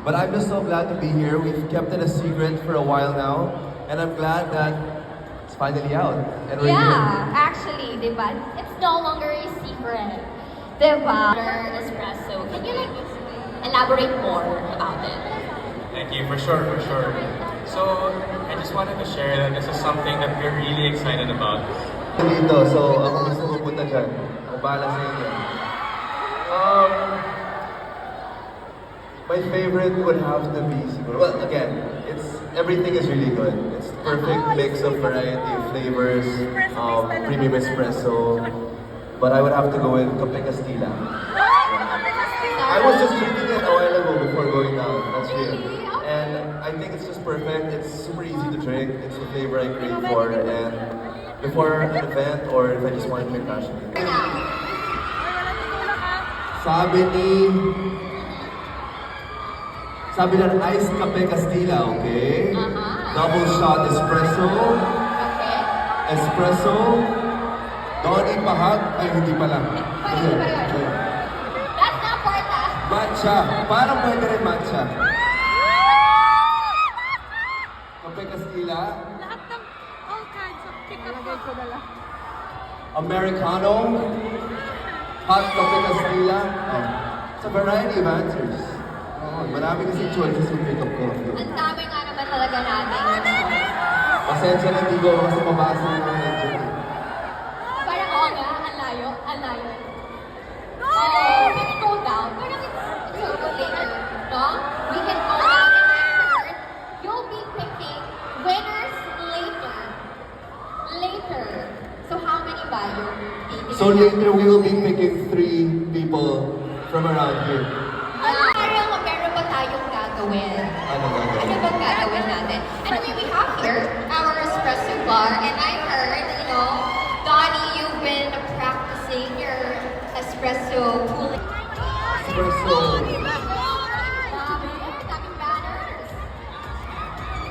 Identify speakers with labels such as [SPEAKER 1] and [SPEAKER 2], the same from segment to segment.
[SPEAKER 1] But I'm just so glad to be here. We've kept it a secret for a while now, and I'm glad that it's finally out. And we're
[SPEAKER 2] Yeah, actually, diba? It's no longer a secret. Diba? Espresso. Can you like elaborate more about it?
[SPEAKER 3] Thank you, for sure, for sure. So, I just wanted to share that this is something that we're really excited about.
[SPEAKER 1] Dito, so ako gusto pupunta dyan. Ako bahala sa inyo. My favorite would have to be siguro. Well, again, everything is really good. It's perfect mix of variety of flavors, premium espresso. But I would have to go with Kape Castilla. I was just drinking it a while ago before going down. That's real. And I think it's just perfect. It's super easy to drink. It's the flavor I crave for. And before an event or if I just want to drink passionate. Sabi ng iced Kape Castilla, okay? Double shot espresso.
[SPEAKER 2] Okay.
[SPEAKER 1] Espresso. Donny Pahag. Ay, hindi pala.
[SPEAKER 2] Pwede ba yun? That's not porta.
[SPEAKER 1] Matcha. Parang pwede rin matcha. Kape Castilla.
[SPEAKER 4] Lahat ng all kinds of pick-up ko na lang.
[SPEAKER 1] Americano. Hot Kape Castilla. Oh. It's a variety of answers. Oh, marami kasi choices yung pick up ko.
[SPEAKER 2] Ang dami nga naman talaga natin.
[SPEAKER 1] Pasensya na hindi ko kasi mabasa yung mga nandiyan.
[SPEAKER 2] Parang oo nga, ang layo, ang layo. Oh, we can go down. Parang it's a good later, no? We can go down and I heard you'll be picking winners later. Later. So how many ba yung pipili?
[SPEAKER 1] So later we will be picking 3 people from around here.
[SPEAKER 2] Parang meron ba tayong gagawin?
[SPEAKER 1] Ano gagawin?
[SPEAKER 2] Ano bang gagawin natin? Anyway, we have here our espresso bar, and I heard, Donnie, you've been practicing your espresso pooling.
[SPEAKER 1] Espresso.
[SPEAKER 2] Daming banners.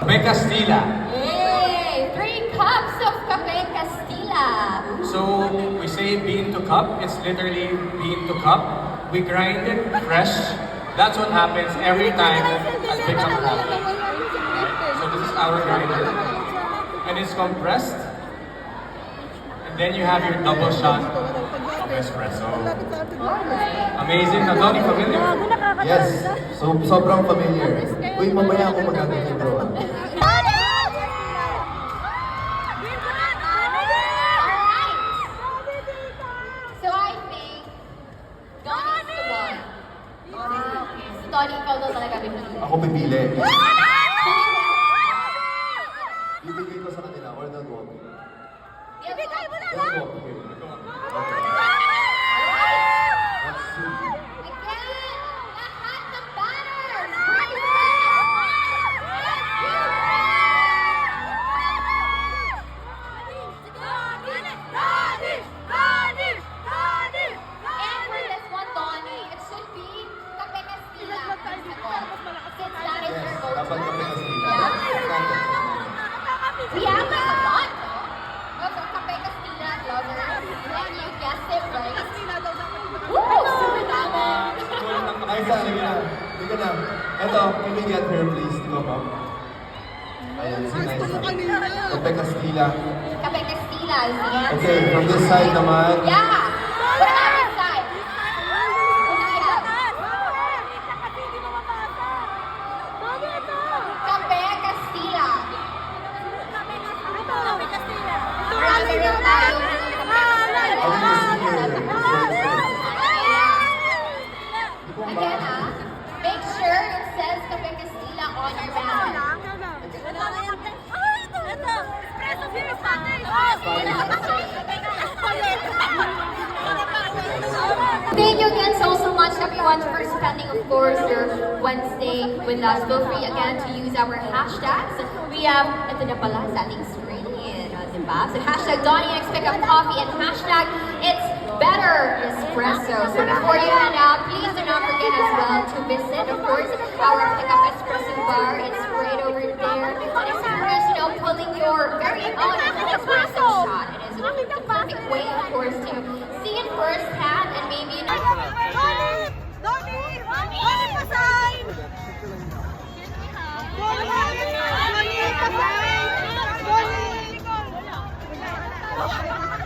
[SPEAKER 3] Kape Castilla.
[SPEAKER 2] Yay! 3 cups of Kape Castilla.
[SPEAKER 3] So, we say bean to cup, it's literally bean to cup. We grind it fresh. That's what happens every time I pick up coffee. So this is our grinder. And it's compressed. And then you have your double shot of espresso.
[SPEAKER 2] Alright.
[SPEAKER 3] Amazing. Now, Donnie, familiar?
[SPEAKER 1] Yes. So sobrang familiar. Uy, mamaya ako magaganyan bro.
[SPEAKER 2] Alright. So I think Donnie's the one. Okay. So Donnie, ikaw daw talaga bibili.
[SPEAKER 1] Ako pipili. Bibigay ko sa kanila or they'll go up here.
[SPEAKER 2] Ibigay mo na
[SPEAKER 1] They'll
[SPEAKER 2] lang!
[SPEAKER 1] go up here. Let's see.
[SPEAKER 2] Again, lahat ng banners! And for this one, Donnie, it should be Kape Castilla. Since that is your
[SPEAKER 1] Yes,
[SPEAKER 2] go-to.
[SPEAKER 1] dapat Kape Castilla.
[SPEAKER 2] Yeah. We have like a lot, no? Of Kape Castilla lovers. And you guessed it right. Woo! Super dami.
[SPEAKER 1] Ay, sige na. Sige na. Eto, can we get her please? Di ba po? Ayan, si Naisa. Kape Castilla.
[SPEAKER 2] Kape Castilla is the answer.
[SPEAKER 1] Okay, from this side naman.
[SPEAKER 2] Yeah! What about this side? Kape Castilla. Marami rin tayong Again, make sure it says Kape Castilla on your banner. Thank you again so much everyone for spending, of course, your Wednesday with us. Feel free again to use our hashtags. We have, ito na pala sa ating screen, diba? So hashtag Donnie X Pick Up Coffee and hashtag It's Better Espresso. So before you head out, please do not forget as well to visit, of course, our Pick Up Espresso bar. It's right over there. And it's pulling your very own espresso shot. It is the perfect way, of course, to see it firsthand and maybe
[SPEAKER 4] Bye.